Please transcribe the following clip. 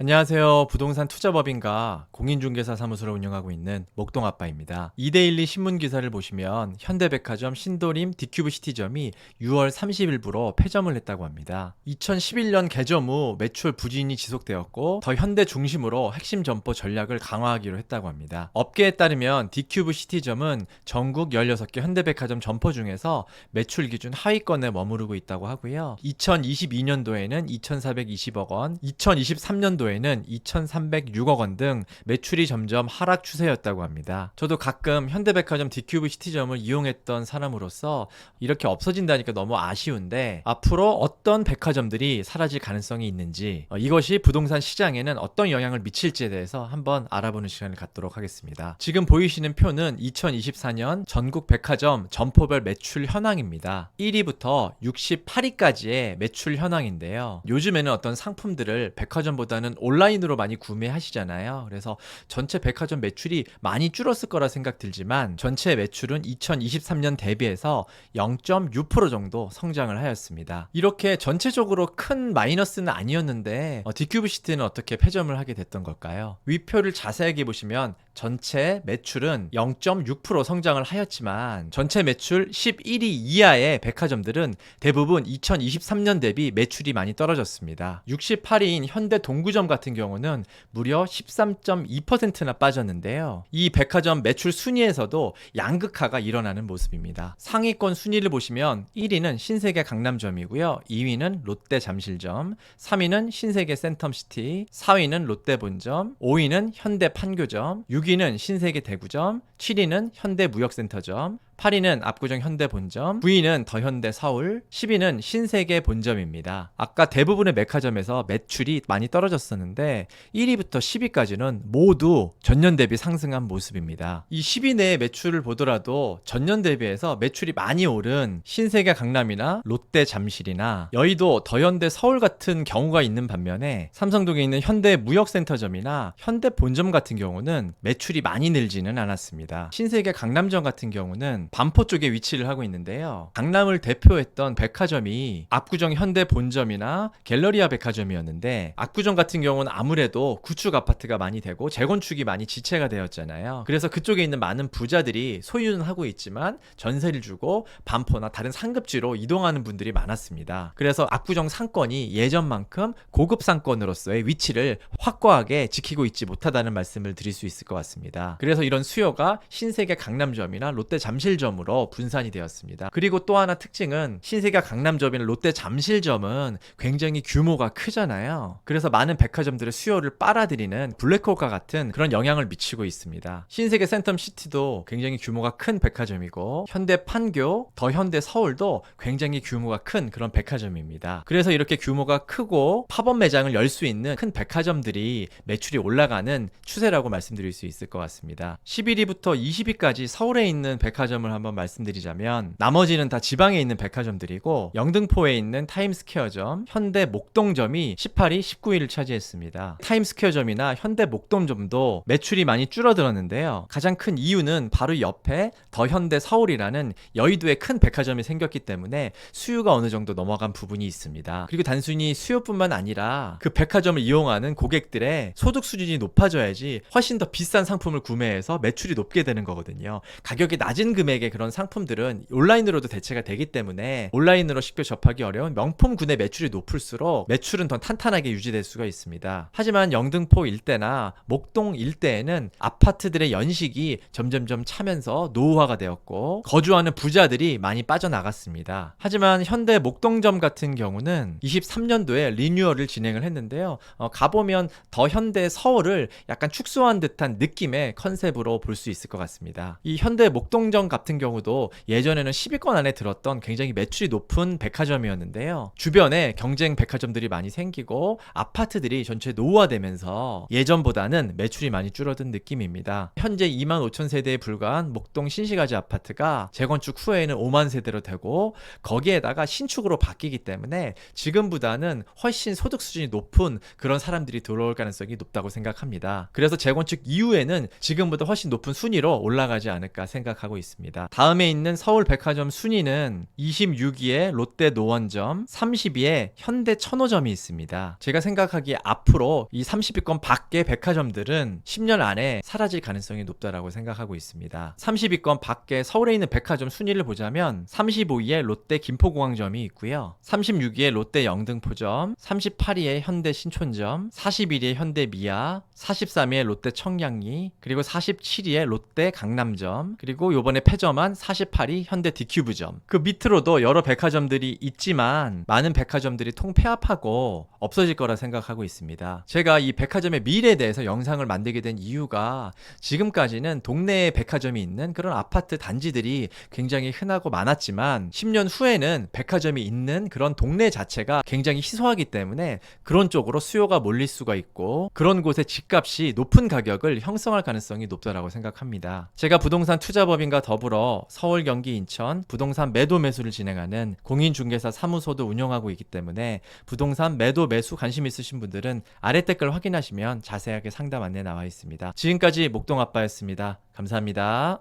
안녕하세요. 부동산 투자법인가 공인중개사 사무소를 운영하고 있는 목동아빠입니다. 이데일리 신문 기사를 보시면 현대백화점 신도림 디큐브 시티점이 6월 30일부로 폐점을 했다고 합니다. 2011년 개점 후 매출 부진이 지속되었고 더 현대 중심으로 핵심 점포 전략을 강화하기로 했다고 합니다. 업계에 따르면 디큐브 시티점은 전국 16개 현대백화점 점포 중에서 매출 기준 하위권에 머무르고 있다고 하고요. 2022년도에는 2,420억 원, 2023년도에는 2,306억 원 등 매출이 점점 하락 추세였다고 합니다. 저도 가끔 현대백화점 디큐브 시티점을 이용했던 사람으로서 이렇게 없어진다니까 너무 아쉬운데 앞으로 어떤 백화점들이 사라질 가능성이 있는지 이것이 부동산 시장에는 어떤 영향을 미칠지에 대해서 한번 알아보는 시간을 갖도록 하겠습니다. 지금 보이시는 표는 2024년 전국 백화점 점포별 매출 현황입니다. 1위부터 68위까지의 매출 현황인데요. 요즘에는 어떤 상품들을 백화점보다는 온라인으로 많이 구매하시잖아요. 그래서 전체 백화점 매출이 많이 줄었을 거라 생각 들지만 전체 매출은 2023년 대비해서 0.6% 정도 성장을 하였습니다. 이렇게 전체적으로 큰 마이너스는 아니었는데 디큐브 시티는 어떻게 폐점을 하게 됐던 걸까요? 위표를 자세하게 보시면 전체 매출은 0.6% 성장을 하였지만 전체 매출 11위 이하의 백화점들은 대부분 2023년 대비 매출이 많이 떨어졌습니다. 68위인 현대 동구점 같은 경우는 무려 13.2%나 빠졌는데요. 이 백화점 매출 순위에서도 양극화가 일어나는 모습입니다. 상위권 순위를 보시면 1위는 신세계 강남점이고요. 2위는 롯데 잠실점, 3위는 신세계 센텀시티, 4위는 롯데 본점, 5위는 현대 판교점, 6위는 신세계 대구점, 7위는 현대 무역센터점, 8위는 압구정 현대 본점, 9위는 더현대 서울, 10위는 신세계 본점입니다. 아까 대부분의 백화점에서 매출이 많이 떨어졌었는데 1위부터 10위까지는 모두 전년 대비 상승한 모습입니다. 이 10위 내의 매출을 보더라도 전년 대비해서 매출이 많이 오른 신세계 강남이나 롯데 잠실이나 여의도 더현대 서울 같은 경우가 있는 반면에 삼성동에 있는 현대 무역센터점이나 현대 본점 같은 경우는 매출이 많이 늘지는 않았습니다. 신세계 강남점 같은 경우는 반포 쪽에 위치를 하고 있는데요. 강남을 대표했던 백화점이 압구정 현대 본점이나 갤러리아 백화점이었는데 압구정 같은 경우는 아무래도 구축 아파트가 많이 되고 재건축이 많이 지체가 되었잖아요. 그래서 그쪽에 있는 많은 부자들이 소유는 하고 있지만 전세를 주고 반포나 다른 상급지로 이동하는 분들이 많았습니다. 그래서 압구정 상권이 예전만큼 고급 상권으로서의 위치를 확고하게 지키고 있지 못하다는 말씀을 드릴 수 있을 것 같습니다. 그래서 이런 수요가 신세계 강남점이나 롯데 잠실점으로 분산이 되었습니다. 그리고 또 하나 특징은 신세계 강남점이나 롯데 잠실점은 굉장히 규모가 크잖아요. 그래서 많은 백화점들의 수요를 빨아들이는 블랙홀과 같은 그런 영향을 미치고 있습니다. 신세계 센텀시티도 굉장히 규모가 큰 백화점이고 현대 판교, 더 현대 서울도 굉장히 규모가 큰 그런 백화점입니다. 그래서 이렇게 규모가 크고 팝업 매장을 열 수 있는 큰 백화점들이 매출이 올라가는 추세라고 말씀드릴 수 있을 것 같습니다. 11위부터 20위까지 서울에 있는 백화점을 한번 말씀드리자면 나머지는 다 지방에 있는 백화점들이고 영등포에 있는 타임스퀘어점, 현대 목동점이 18위, 19위를 차지했습니다. 타임스퀘어점이나 현대 목동점도 매출이 많이 줄어들었는데요. 가장 큰 이유는 바로 옆에 더 현대 서울이라는 여의도에 큰 백화점이 생겼기 때문에 수요가 어느 정도 넘어간 부분이 있습니다. 그리고 단순히 수요뿐만 아니라 그 백화점을 이용하는 고객들의 소득 수준이 높아져야지 훨씬 더 비싼 상품을 구매해서 매출이 높게 되는 거거든요. 가격이 낮은 금액의 그런 상품들은 온라인으로도 대체가 되기 때문에 온라인으로 쉽게 접하기 어려운 명품군의 매출이 높을수록 매출은 더 탄탄하게 유지될 수가 있습니다. 하지만 영등포 일대나 목동 일대에는 아파트들의 연식이 점점점 차면서 노후화가 되었고 거주하는 부자들이 많이 빠져나갔습니다. 하지만 현대 목동점 같은 경우는 23년도에 리뉴얼을 진행을 했는데요. 가보면 더 현대 서울을 약간 축소한 듯한 느낌의 컨셉으로 볼 수 있을 것 같습니다. 이 현대 목동점 같은 경우도 예전에는 10위권 안에 들었던 굉장히 매출이 높은 백화점이었는데요. 주변에 경쟁 백화점들이 많이 생기고 아파트들이 전체 노후화되면서 예전보다는 매출이 많이 줄어든 느낌입니다. 현재 25,000세대에 불과한 목동 신시가지 아파트가 재건축 후에는 5만 세대로 되고 거기에다가 신축으로 바뀌기 때문에 지금보다는 훨씬 소득 수준이 높은 그런 사람들이 들어올 가능성이 높다고 생각합니다. 그래서 재건축 이후에는 지금보다 훨씬 높은 순위로 올라가지 않을까 생각하고 있습니다. 있습니다. 다음에 있는 서울 백화점 순위는 26위에 롯데 노원점, 30위에 현대 천호점이 있습니다. 제가 생각하기에 앞으로 이 30위권 밖의 백화점들은 10년 안에 사라질 가능성이 높다라고 생각하고 있습니다. 30위권 밖에 서울에 있는 백화점 순위를 보자면 35위에 롯데 김포공항점이 있고요. 36위에 롯데 영등포점, 38위에 현대 신촌점, 41위에 현대 미아, 43위에 롯데 청량리, 그리고 47위에 롯데 강남점, 그리고 요번에 폐점한 48위 현대 디큐브점. 그 밑으로도 여러 백화점들이 있지만 많은 백화점들이 통폐합하고 없어질 거라 생각하고 있습니다. 제가 이 백화점의 미래에 대해서 영상을 만들게 된 이유가 지금까지는 동네에 백화점이 있는 그런 아파트 단지들이 굉장히 흔하고 많았지만 10년 후에는 백화점이 있는 그런 동네 자체가 굉장히 희소하기 때문에 그런 쪽으로 수요가 몰릴 수가 있고 그런 곳의 집값이 높은 가격을 형성할 가능성이 높다라고 생각합니다. 제가 부동산 투자법인과 더불어 서울, 경기, 인천 부동산 매도 매수를 진행하는 공인중개사 사무소도 운영하고 있기 때문에 부동산 매도 매수 관심 있으신 분들은 아래 댓글 확인하시면 자세하게 상담 안내 나와 있습니다. 지금까지 목동아빠였습니다. 감사합니다.